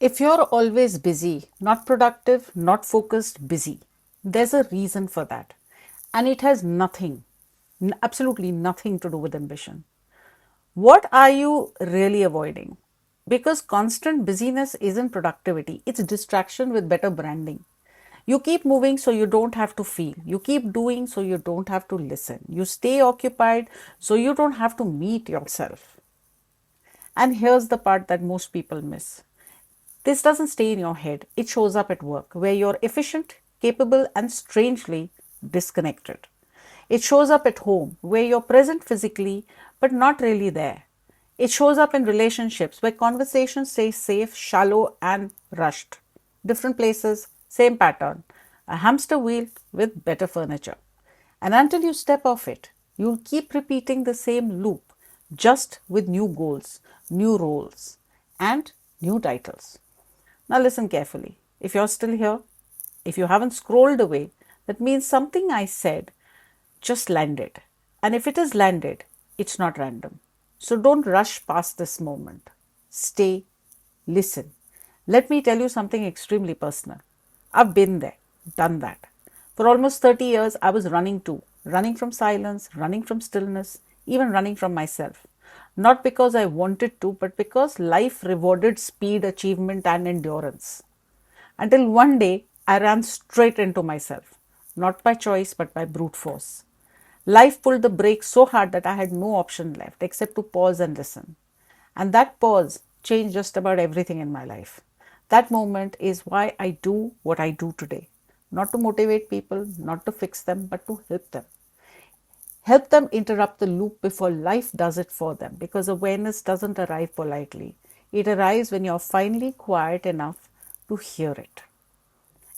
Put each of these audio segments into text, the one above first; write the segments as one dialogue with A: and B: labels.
A: If you're always busy, not productive, not focused, busy, there's a reason for that. And it has nothing, absolutely nothing to do with ambition. What are you really avoiding? Because constant busyness isn't productivity, it's distraction with better branding. You keep moving so you don't have to feel. You keep doing so you don't have to listen. You stay occupied so you don't have to meet yourself. And here's the part that most people miss. This doesn't stay in your head, it shows up at work, where you're efficient, capable, and strangely disconnected. It shows up at home, where you're present physically, but not really there. It shows up in relationships, where conversations stay safe, shallow, and rushed. Different places, same pattern. A hamster wheel with better furniture. And until you step off it, you'll keep repeating the same loop, just with new goals, new roles, and new titles. Now, listen carefully. If you're still here, if you haven't scrolled away, that means something I said just landed. And if it is landed, it's not random. So don't rush past this moment. Stay, listen. Let me tell you something extremely personal. I've been there, done that. For almost 30 years, I was running too, running from silence, running from stillness, even running from myself. Not because I wanted to, but because life rewarded speed, achievement, and endurance. Until one day, I ran straight into myself, not by choice, but by brute force. Life pulled the brakes so hard that I had no option left except to pause and listen. And that pause changed just about everything in my life. That moment is why I do what I do today. Not to motivate people, not to fix them, but to help them. Help them interrupt the loop before life does it for them, because awareness doesn't arrive politely. It arrives when you're finally quiet enough to hear it.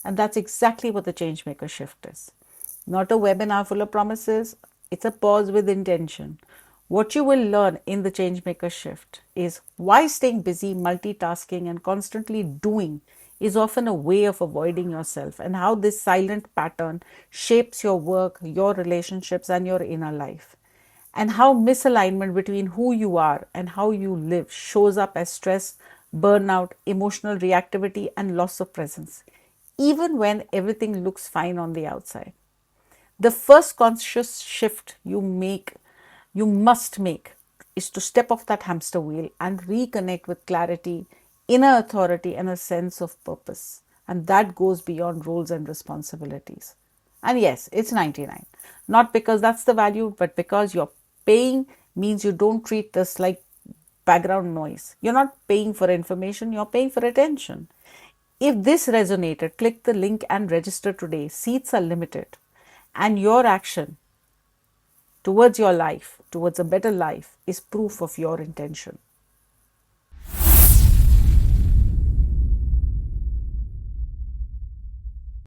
A: And that's exactly what the Changemaker shift is. Not a webinar full of promises, it's a pause with intention. What you will learn in the Changemaker shift is why staying busy, multitasking, and constantly doing is often a way of avoiding yourself, and how this silent pattern shapes your work, your relationships, and your inner life. And how misalignment between who you are and how you live shows up as stress, burnout, emotional reactivity, and loss of presence, even when everything looks fine on the outside. The first conscious shift you must make, is to step off that hamster wheel and reconnect with clarity, inner authority, and a sense of purpose. And that goes beyond roles and responsibilities. And yes, it's 99. Not because that's the value, but because you're paying means you don't treat this like background noise. You're not paying for information, you're paying for attention. If this resonated, click the link and register today. Seats are limited, and your action towards your life, towards a better life, is proof of your intention.